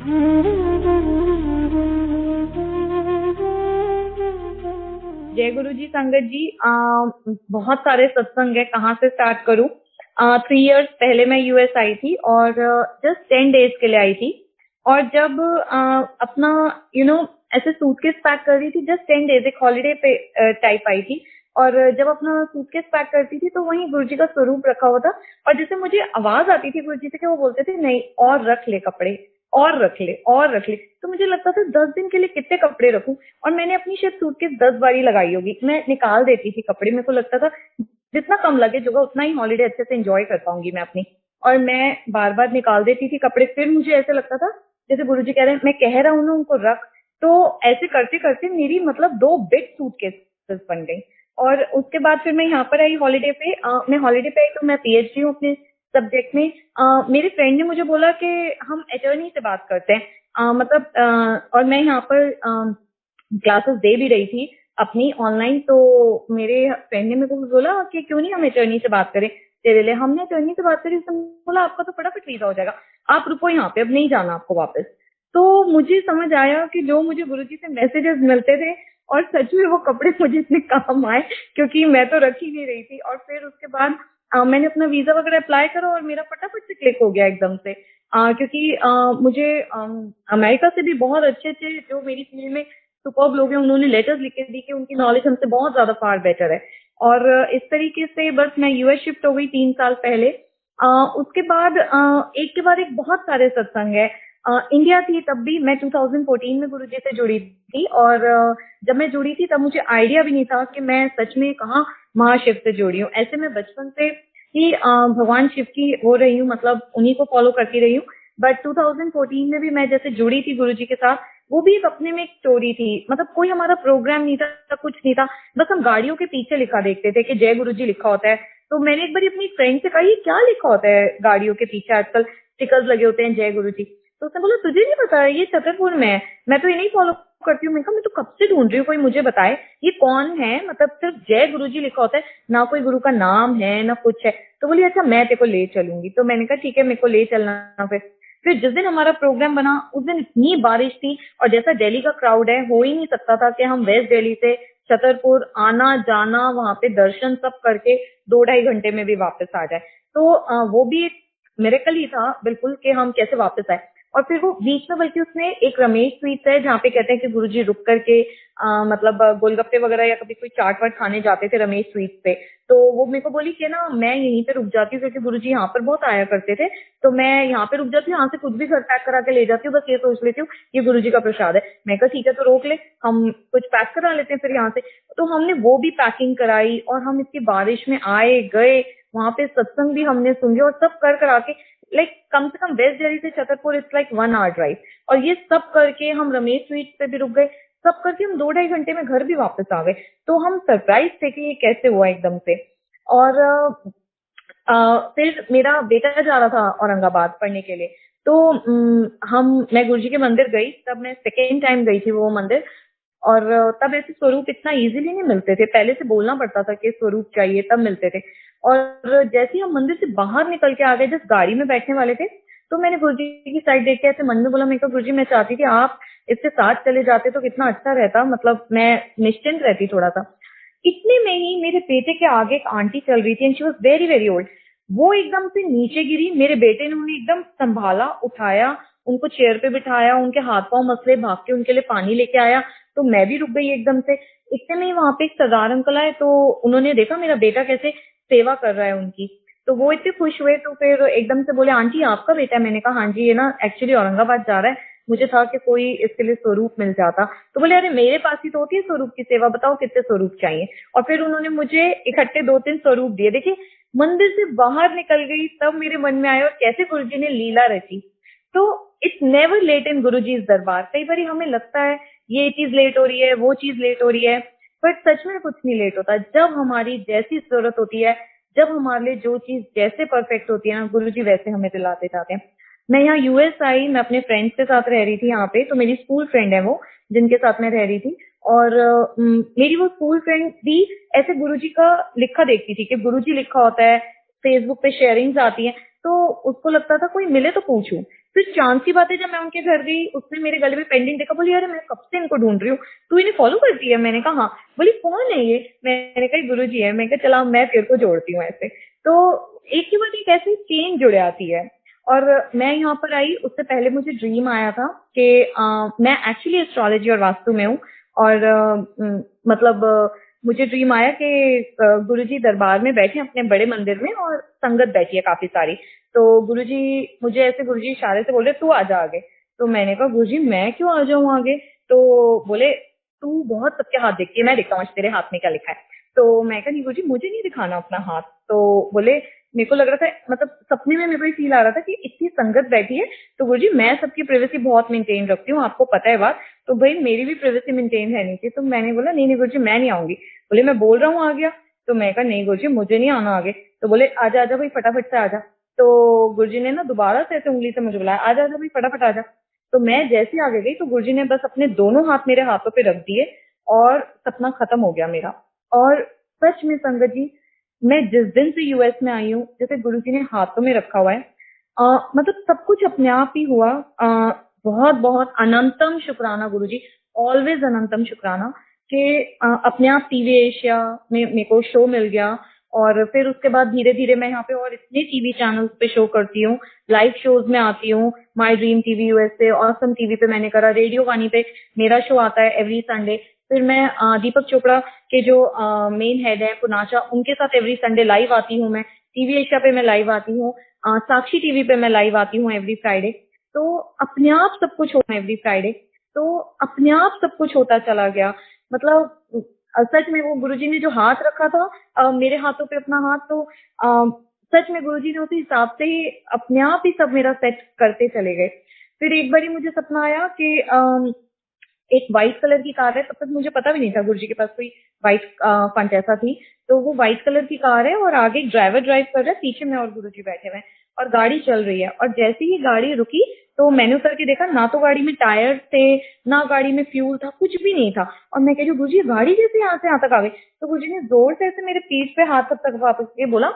जय गुरु जी, संगत जी। बहुत सारे सत्संग है, कहाँ से स्टार्ट करूँ। 3 इयर्स पहले मैं यूएस आई थी और जस्ट 10 डेज के लिए आई थी। और जब अपना ऐसे सूटकेस पैक कर रही थी, जस्ट 10 डेज, एक हॉलीडे पे टाइप आई थी। और जब अपना सूटकेस पैक करती थी तो वहीं गुरु जी का स्वरूप रखा हुआ था। और जैसे मुझे आवाज आती थी गुरु जी से कि वो बोलते थे नहीं और रख ले कपड़े, और रख ले और रख ले। तो मुझे लगता था 10 दिन के लिए कितने कपड़े रखूं। और मैंने अपनी शायद सूटकेस 10 बारी लगाई होगी। मैं निकाल देती थी कपड़े, मेरे को लगता था जितना कम लगे जगह उतना ही हॉलीडे अच्छे से एंजॉय कर पाऊंगी मैं अपनी। और मैं बार बार निकाल देती थी कपड़े। फिर मुझे ऐसे लगता था जैसे गुरुजी कह रहे हैं, मैं कह रहा हूँ ना उनको रख। तो ऐसे करते करते मेरी मतलब 2 बिग सूटकेसेस बन गई। और उसके बाद फिर मैं यहाँ पर आई हॉलीडे पे। मैं हॉलीडे पे आई तो मैं पीएचडी हूँ अपने सब्जेक्ट में। मेरे फ्रेंड ने मुझे बोला कि हम अटॉर्नी से बात करते हैं। और मैं यहाँ पर क्लासेस दे भी रही थी अपनी ऑनलाइन। तो मेरे फ्रेंड ने मेरे को बोला कि क्यों नहीं हम अटॉर्नी से बात करें तेरे लिए। हमने अटॉर्नी से बात करी, उसने बोला आपका तो फटाफट वीजा हो जाएगा, आप रुको यहाँ पे, अब नहीं जाना आपको वापस। तो मुझे समझ आया कि जो मुझे गुरुजी से मैसेजेस मिलते थे और सच में वो कपड़े मुझे इतने काम आए, क्योंकि मैं तो रख ही नहीं रही थी। और फिर उसके बाद मैंने अपना वीजा वगैरह अप्लाई करा और मेरा फटाफट से क्लिक हो गया एकदम से। क्योंकि मुझे अमेरिका से भी बहुत अच्छे अच्छे जो मेरी फील्ड में सुपर्ब लोग हैं, उन्होंने लेटर्स लिख के दी कि उनकी नॉलेज हमसे बहुत ज्यादा फार बेटर है। और इस तरीके से बस मैं यूएस शिफ्ट हो गई 3 साल पहले। उसके बाद एक के बाद एक बहुत सारे सत्संग है। इंडिया थी तब भी मैं 2014 में गुरुजी से जुड़ी थी। और जब मैं जुड़ी थी तब मुझे आइडिया भी नहीं था कि मैं सच में कहाँ महाशिव से जुड़ी हूँ। ऐसे मैं बचपन से ही भगवान शिव की हो रही हूँ, मतलब उन्हीं को फॉलो करती रही हूँ। बट 2014 में भी मैं जैसे जुड़ी थी गुरुजी के साथ, वो भी एक अपने में एक स्टोरी थी। मतलब कोई हमारा प्रोग्राम नहीं था, कुछ नहीं था। बस हम गाड़ियों के पीछे लिखा देखते थे कि जय गुरुजी लिखा होता है। तो मैंने एक बार अपनी फ्रेंड से कहा ये क्या लिखा होता है गाड़ियों के पीछे, आजकल स्टिकर्स लगे होते हैं जय गुरुजी। तो उसने बोला तुझे नहीं पता, ये छतरपुर में है, मैं तो ये नहीं फॉलो करती हूँ। मैं कहा मैं तो कब से ढूंढ रही हूँ कोई मुझे बताए ये कौन है, मतलब सिर्फ जय गुरुजी लिखा होता है, ना कोई गुरु का नाम है ना कुछ है। तो बोली अच्छा मैं तेरे को ले चलूंगी। तो मैंने कहा ठीक है, मेरे को ले चलना। फिर जिस दिन हमारा प्रोग्राम बना उस दिन इतनी बारिश थी, और जैसा दिल्ली का क्राउड है, हो ही नहीं सकता था कि हम वेस्ट दिल्ली से छतरपुर आना जाना वहां पे दर्शन सब करके 2-2.5 घंटे में भी वापस आ जाए। तो वो भी एक मिरेकल ही था बिल्कुल कि हम कैसे वापस आए। और फिर वो बीच में बल्कि उसने एक रमेश स्वीट्स है जहाँ पे कहते हैं कि गुरुजी रुक करके मतलब गोलगप्पे वगैरह या कभी कोई चाट वाट खाने जाते थे रमेश स्वीट्स पे। तो वो मेरे को बोली कि ना मैं यहीं पे रुक जाती हूँ क्योंकि गुरुजी यहाँ पर बहुत आया करते थे। तो मैं यहाँ पे रुक जाती हूँ, यहाँ से कुछ भी घर पैक करा के ले जाती हूँ, बस ये सोच लेती हूँ ये गुरुजी का प्रसाद है। मैं कहा ठीक है, तो रोक ले, हम कुछ पैक करा लेते हैं फिर यहाँ से। तो हमने वो भी पैकिंग कराई और हम इसकी बारिश में आए गए, वहां पे सत्संग भी हमने सुने और सब कर करा के लाइक कम से कम वेस्ट दिल्ली से Chhatarpur it's like 1 hour drive. और ये सब करके हम रमेश स्वीट पे भी रुक गए, सब करके हम 2-2.5 घंटे में घर भी वापस आ गए। तो हम सरप्राइज थे कि ये कैसे हुआ एकदम से। और फिर मेरा बेटा जा रहा था औरंगाबाद पढ़ने के लिए। तो मैं गुरुजी के मंदिर गई, तब मैं सेकेंड टाइम गई थी वो मंदिर। और तब ऐसे स्वरूप इतना इजीली नहीं मिलते थे, पहले से बोलना पड़ता था कि स्वरूप चाहिए तब मिलते थे। और जैसे ही हम मंदिर से बाहर निकल के आ गए, जिस गाड़ी में बैठने वाले थे, तो मैंने गुरुजी की साइड देख के ऐसे मन में बोला, मैं कहा गुरुजी मैं चाहती थी आप इससे साथ चले जाते तो कितना अच्छा रहता, मतलब मैं निश्चिंत रहती थोड़ा सा। इतने में ही मेरे बेटे के आगे एक आंटी चल रही थी and she was very very old. वो एकदम से नीचे गिरी, मेरे बेटे ने उन्हें एकदम संभाला, उठाया, उनको चेयर पे बिठाया, उनके हाथ पांव मसले, भाग के उनके लिए पानी लेके आया। तो मैं भी रुक गई एकदम से। इतने में ही वहां पे एक सरदार अंकल आए, तो उन्होंने देखा मेरा बेटा कैसे सेवा कर रहा है उनकी। तो वो इतने खुश हुए, तो फिर एकदम से बोले आंटी आपका बेटा है। मैंने कहा हाँ जी, ये ना एक्चुअली औरंगाबाद जा रहा है, मुझे था कि कोई इसके लिए स्वरूप मिल जाता। तो बोले अरे मेरे पास ही तो होती है स्वरूप की सेवा, बताओ कितने स्वरूप चाहिए। और फिर उन्होंने मुझे इकट्ठे 2-3 स्वरूप दिए। देखिए मंदिर से बाहर निकल गई तब मेरे मन में आया और कैसे गुरुजी ने लीला रची। तो इट्स नेवर लेट इन गुरुजी's दरबार। कई बार हमें लगता है ये चीज लेट हो रही है, वो चीज लेट हो रही है, बट सच में कुछ नहीं लेट होता। जब हमारी जैसी जरूरत होती है, जब हमारे लिए जो चीज जैसे परफेक्ट होती है ना, गुरुजी वैसे हमें दिलाते जाते हैं। मैं यहाँ यूएस आई, मैं अपने फ्रेंड्स के साथ रह रही थी यहाँ पे। तो मेरी स्कूल फ्रेंड है वो, जिनके साथ मैं रह रही थी। और मेरी वो स्कूल फ्रेंड भी ऐसे गुरुजी का लिखा देखती थी कि गुरुजी लिखा होता है, फेसबुक पे शेयरिंग्स आती हैं, तो उसको लगता था कोई मिले तो पूछूं। फिर चांद की बात है, जब मैं उनके घर गई, उसने मेरे गले में पेंडेंट देखा, बोली अरे मैं कब से इनको ढूंढ रही हूँ, तू इन्हें फॉलो करती है? मैंने कहा हाँ। बोली कौन है ये? मैंने कहा गुरु जी है। मैं कहा चला मैं तेरे को जोड़ती हूँ ऐसे। तो एक के बाद एक ऐसी चेन जुड़ आती है। और मैं यहाँ पर आई, उससे पहले मुझे ड्रीम आया था कि मैं एक्चुअली एस्ट्रोलॉजी और वास्तु में हूँ। और मतलब मुझे ड्रीम आया कि गुरुजी दरबार में बैठे अपने बड़े मंदिर में और संगत बैठी है काफी सारी। तो गुरुजी मुझे ऐसे गुरुजी इशारे से बोल रहे तू आ जा आगे। तो मैंने कहा गुरुजी मैं क्यों आ जाऊं आगे? तो बोले तू बहुत सबके हाथ देखती है, मैं देखता हूँ आज तेरे हाथ में क्या लिखा है। तो मैं कहा नहीं गुरुजी मुझे नहीं दिखाना अपना हाथ। तो बोले मेरे को लग रहा था, मतलब सपने में मेरे को फील आ रहा था कि इतनी संगत बैठी है, तो गुरुजी मैं सबकी प्राइवेसी बहुत मेंटेन रखती हूँ, आपको पता है बात, तो भाई मेरी भी प्राइवेसी मेंटेन रहनी चाहिए। तो मैंने बोला नहीं नहीं गुरुजी मैं नहीं आऊंगी। बोले मैं बोल रहा हूँ आ गया। तो मैं कहा नहीं गुरुजी मुझे नहीं आना आगे। तो बोले आजा आजा भाई फटाफट से आजा। तो गुरुजी ने ना दोबारा से ऐसे उंगली से मुझे बुलाया, आजा आजा भाई फटाफट आजा। तो मैं जैसे आगे गई तो गुरुजी ने बस अपने दोनों हाथ मेरे हाथों पे रख दिए और सपना खत्म हो गया मेरा। और सच में संगत जी, मैं जिस दिन से यूएस में आई हूँ, जैसे गुरुजी ने हाथों में रखा हुआ है, मतलब सब कुछ अपने आप ही हुआ। बहुत बहुत अनंतम शुक्राना गुरुजी, ऑलवेज अनंतम शुक्राना कि अपने आप टीवी एशिया में मेरे को शो मिल गया। और फिर उसके बाद धीरे धीरे मैं यहाँ पे और इतने टीवी चैनल्स पे शो करती हूँ, लाइव शोज में आती हूँ। My dream TV USA, awesome TV पे मैंने करा, रेडियो वानी पे मेरा शो आता है एवरी संडे। फिर मैं दीपक चोपड़ा के जो मेन हेड है पुनाचा, उनके साथ एवरी संडे लाइव आती हूँ। मैं टीवी एशिया पे मैं लाइव आती हूँ, साक्षी टीवी पे मैं लाइव आती हूँ एवरी फ्राइडे। तो अपने आप सब कुछ होता है एवरी फ्राइडे। तो अपने आप सब कुछ होता चला गया। मतलब सच में वो गुरुजी ने जो हाथ रखा था मेरे हाथों पे अपना हाथ, तो सच में गुरुजी ने उसी हिसाब से ही अपने आप ही सब मेरा सेट करते चले गए। फिर एक बारी मुझे सपना आया कि एक व्हाइट कलर की कार है, तब तक मुझे पता भी नहीं था गुरुजी के पास कोई व्हाइट फंट ऐसा थी। तो वो व्हाइट कलर की कार है और आगे एक ड्राइवर ड्राइव कर रहा है, पीछे में और गुरुजी बैठे हुए हैं और गाड़ी चल रही है। और जैसे ही गाड़ी रुकी तो मैंने उतर के देखा, ना तो गाड़ी में टायर थे, ना गाड़ी में फ्यूल था, कुछ भी नहीं था। और मैं कह रही हूँ गुरुजी गाड़ी कैसे यहाँ से यहाँ तक आ गई? तो गुरुजी ने जोर से ऐसे मेरे पीठ पे हाथ तक वापस के बोला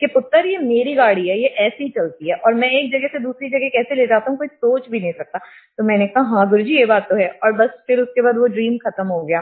कि पुत्र ये मेरी गाड़ी है, ये ऐसी ही चलती है और मैं एक जगह से दूसरी जगह कैसे ले जाता हूँ कोई सोच भी नहीं सकता। तो मैंने कहा हाँ गुरुजी ये बात तो है। और बस फिर उसके बाद वो ड्रीम खत्म हो गया।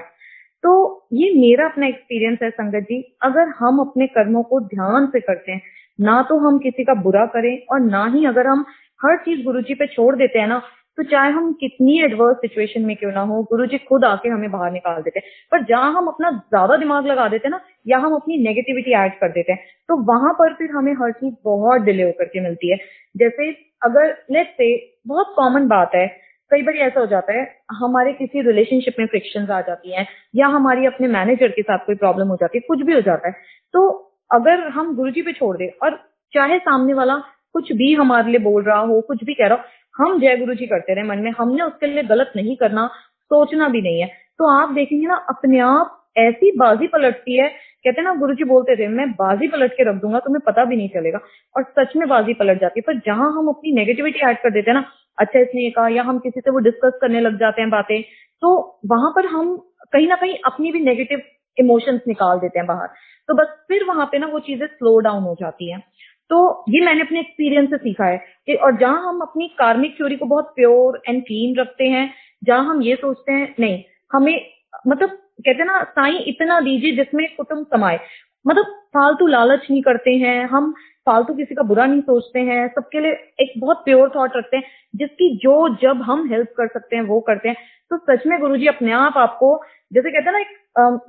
तो ये मेरा अपना एक्सपीरियंस है संगत जी। अगर हम अपने कर्मों को ध्यान से करते हैं, ना तो हम किसी का बुरा करें और ना ही अगर हम हर चीज गुरुजी पे छोड़ देते हैं ना, तो चाहे हम कितनी एडवर्स सिचुएशन में क्यों ना हो, गुरुजी खुद आके हमें बाहर निकाल देते हैं। पर जहां हम अपना ज्यादा दिमाग लगा देते हैं ना, या हम अपनी नेगेटिविटी ऐड कर देते हैं, तो वहां पर फिर हमें हर चीज बहुत डिले होकर के मिलती है। जैसे अगर लेट्स से, बहुत कॉमन बात है, कई बार ऐसा हो जाता है हमारे किसी रिलेशनशिप में फ्रिक्शंस आ जाती हैं, या हमारी अपने मैनेजर के साथ कोई प्रॉब्लम हो जाती है, कुछ भी हो जाता है। तो अगर हम गुरुजी पे छोड़ दें और चाहे सामने वाला कुछ भी हमारे लिए बोल रहा हो, कुछ भी कह रहा हो, हम जय गुरुजी करते रहे मन में, हमने उसके लिए गलत नहीं करना, सोचना भी नहीं है, तो आप देखेंगे ना अपने आप ऐसी बाजी पलटती है। कहते हैं ना गुरुजी बोलते थे मैं बाजी पलट के रख दूंगा, तुम्हें पता भी नहीं चलेगा। और सच में बाजी पलट जाती है। पर जहां हम अपनी नेगेटिविटी ऐड कर देते हैं ना, अच्छा इसने ये कहा, या हम किसी से वो डिस्कस करने लग जाते हैं बातें, तो वहां पर हम कहीं ना कहीं अपनी भी नेगेटिव इमोशंस निकाल देते हैं बाहर। तो बस फिर वहां पे ना वो चीजें स्लो डाउन हो जाती हैं। तो ये मैंने अपने एक्सपीरियंस से सीखा है कि, और जहां हम अपनी कार्मिक थ्योरी को बहुत प्योर एंड क्लीन रखते हैं, जहां हम ये सोचते हैं नहीं हमें, मतलब कहते हैं ना साईं इतना दीजिए जिसमें कुटुंब समाए, मतलब फालतू लालच नहीं करते हैं हम, फालतू किसी का बुरा नहीं सोचते हैं, सबके लिए एक बहुत प्योर थॉट रखते हैं, जिसकी जो जब हम हेल्प कर सकते हैं वो करते हैं। तो सच में गुरुजी अपने आप आपको, जैसे कहते हैं ना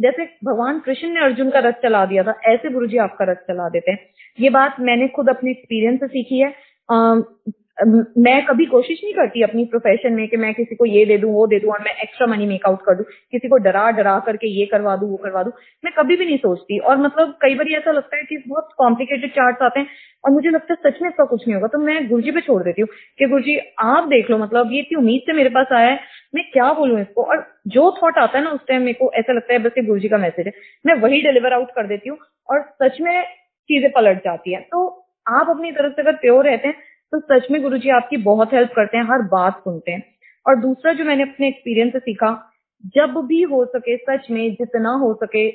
जैसे भगवान कृष्ण ने अर्जुन का रथ चला दिया था, ऐसे गुरुजी आपका रथ चला देते हैं। ये बात मैंने खुद अपने एक्सपीरियंस से सीखी है। मैं कभी कोशिश नहीं करती अपनी प्रोफेशन में कि मैं किसी को ये दे दूं वो दे दूं और मैं एक्स्ट्रा मनी मेक आउट कर दूं, किसी को डरा डरा करके ये करवा दूं वो करवा दूं, मैं कभी भी नहीं सोचती। और मतलब कई बार ऐसा लगता है कि बहुत कॉम्प्लिकेटेड चार्ट्स आते हैं और मुझे लगता है सच में इसका कुछ नहीं होगा, तो मैं गुरुजी पे छोड़ देती हूँ कि गुरुजी आप देख लो, मतलब ये इतनी उम्मीद से मेरे पास आया है, मैं क्या बोलूं इसको। और जो थॉट आता है ना उस टाइम मेरे को ऐसा लगता है बस ये गुरुजी का मैसेज है, मैं वही डिलीवर आउट कर देती हूँ और सच में चीजें पलट जाती है। तो आप अपनी तरफ से अगर प्योर रहते हैं तो सच में गुरुजी आपकी बहुत हेल्प करते हैं, हर बात सुनते हैं। और दूसरा जो मैंने अपने एक्सपीरियंस से सीखा, जब भी हो सके सच में जितना हो सके,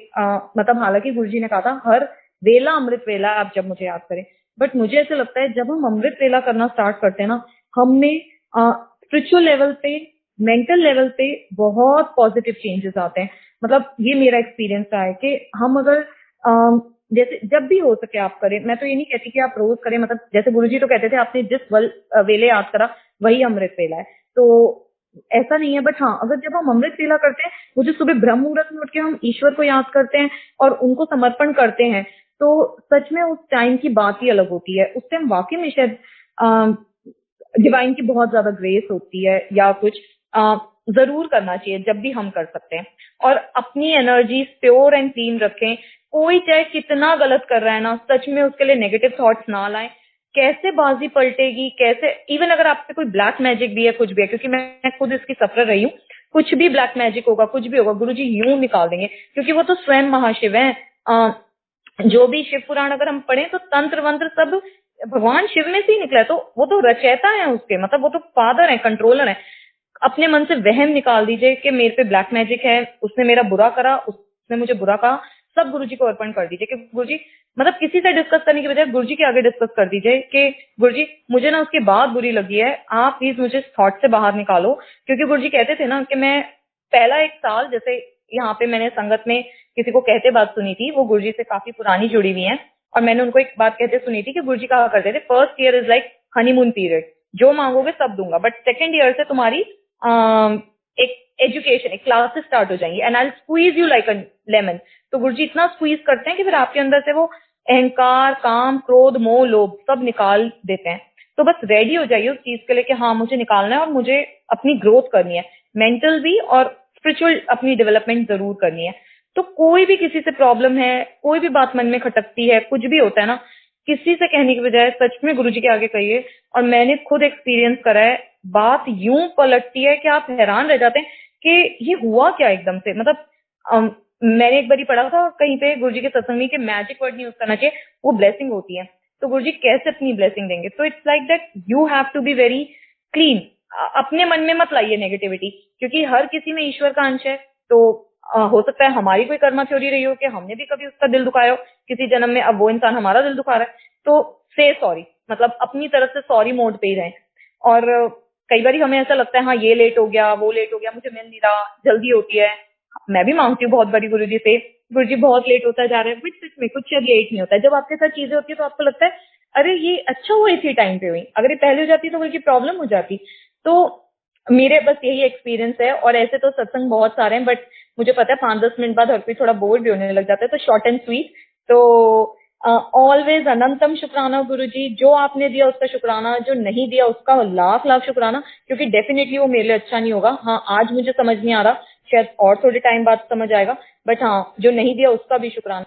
मतलब हालांकि गुरुजी ने कहा था हर वेला अमृत वेला, आप जब मुझे याद करें, बट मुझे ऐसा लगता है जब हम अमृत वेला करना स्टार्ट करते हैं ना, हम में स्पिरिचुअल लेवल पे, मेंटल लेवल पे बहुत पॉजिटिव चेंजेस आते हैं। मतलब ये मेरा एक्सपीरियंस रहा है कि हम अगर जैसे जब भी हो सके आप करें। मैं तो ये नहीं कहती कि आप रोज करें, मतलब जैसे गुरुजी तो कहते थे आपने जिस वेले याद करा वही अमृत वेला है, तो ऐसा नहीं है। बट हाँ, अगर जब हम अमृत वेला करते हैं, वो जो सुबह ब्रह्म मुहूर्त में उठ के हम ईश्वर को याद करते हैं और उनको समर्पण करते हैं, तो सच में उस टाइम की बात ही अलग होती है। उस टाइम वाकई में शायद डिवाइन की बहुत ज्यादा ग्रेस होती है या कुछ। जरूर करना चाहिए जब भी हम कर सकते हैं, और अपनी एनर्जी प्योर एंड क्लीन रखें। कोई चाहे कितना गलत कर रहा है ना, सच में उसके लिए नेगेटिव थॉट्स ना लाएं। कैसे बाजी पलटेगी, कैसे इवन अगर आप पे कोई ब्लैक मैजिक भी है, कुछ भी है, क्योंकि मैं खुद इसकी सफर रही हूँ। कुछ भी ब्लैक मैजिक होगा, कुछ भी होगा, गुरुजी यूं निकाल देंगे, क्योंकि वो तो स्वयं महाशिव है। जो भी शिव पुराण अगर हम पढ़ें तो तंत्र वंत्र सब भगवान शिव में से ही निकला है, तो वो तो रचयिता है उसके, मतलब वो तो फादर है, कंट्रोलर है। अपने मन से वहम निकाल दीजिए कि मेरे पे ब्लैक मैजिक है, उसने मेरा बुरा करा, उसने मुझे बुरा कहा, सब गुरुजी को अर्पण कर दीजिए कि गुरुजी, मतलब किसी से डिस्कस करने की बजाय गुरुजी के आगे डिस्कस कर दीजिए कि गुरुजी मुझे ना उसकी बात बुरी लगी है, आप प्लीज मुझे थॉट से बाहर निकालो। क्योंकि गुरुजी कहते थे ना कि मैं पहला एक साल, जैसे यहाँ पे मैंने संगत में किसी को कहते बात सुनी थी, वो गुरुजी से काफी पुरानी जुड़ी हुई है, और मैंने उनको एक बात कहते सुनी थी कि गुरुजी कहा करते थे, first year is like honeymoon period, जो मांगोगे सब दूंगा, बट सेकेंड ईयर से तुम्हारी एक एजुकेशन, एक क्लासेस स्टार्ट हो जाएंगी, and I will squeeze you like a lemon. तो गुरुजी इतना स्क्वीज करते हैं कि फिर आपके अंदर से वो अहंकार, काम, क्रोध, मोह, लोभ सब निकाल देते हैं। तो बस रेडी हो जाइए उस चीज के लिए कि हाँ मुझे निकालना है और मुझे अपनी ग्रोथ करनी है, मेंटल भी और स्पिरिचुअल अपनी डेवलपमेंट जरूर करनी है। तो कोई भी किसी से प्रॉब्लम है, कोई भी बात मन में खटकती है, कुछ भी होता है ना, किसी से कहने की बजाय सच में गुरुजी के आगे कहिए। और मैंने खुद एक्सपीरियंस करा है, बात यूं पलटती है कि आप हैरान रह जाते हैं कि ये हुआ क्या एकदम से। मतलब मैंने एक बारी पढ़ा था कहीं पे गुरुजी के सत्संग में कि मैजिक वर्ड नहीं यूज करना चाहिए, वो ब्लेसिंग होती है। तो गुरुजी कैसे अपनी ब्लेसिंग देंगे? तो it's like that you have to be very clean. अपने मन में मत लाइए नेगेटिविटी, क्योंकि हर किसी में ईश्वर का अंश है। तो हो सकता है हमारी कोई कर्मा थ्योरी रही हो कि हमने भी कभी उसका दिल दुखाया हो किसी जन्म में, अब वो इंसान हमारा दिल दुखा रहा है, तो से सॉरी, मतलब अपनी तरफ से सॉरी मोड पे ही रहें। और कई बार हमें ऐसा लगता है हाँ ये लेट हो गया, वो लेट हो गया, मुझे मिल नहीं रहा, जल्दी होती है। मैं भी मांगती हूँ बहुत बारी गुरुजी से, गुरुजी बहुत लेट होता जा रहा है, बट सच में कुछ शायद लेट नहीं होता है। जब आपके साथ चीजें होती है तो आपको लगता है अरे ये अच्छा हुआ इसी टाइम पे हुई, अगर ये पहले हो जाती तो बल्कि प्रॉब्लम हो जाती। तो मेरे बस यही एक्सपीरियंस है। और ऐसे तो सत्संग बहुत सारे हैं, बट मुझे पता है 5-10 मिनट बाद हर कोई थोड़ा बोर भी होने लग जाता है, तो शॉर्ट एंड स्वीट। तो ऑलवेज अनंतम शुक्राना गुरुजी, जो आपने दिया उसका शुक्राना, जो नहीं दिया उसका लाख लाख शुक्राना, क्योंकि डेफिनेटली वो मेरे लिए अच्छा नहीं होगा। हाँ आज मुझे समझ नहीं आ रहा, शायद और थोड़े टाइम बाद समझ आएगा, बट हाँ जो नहीं दिया उसका भी शुक्राना।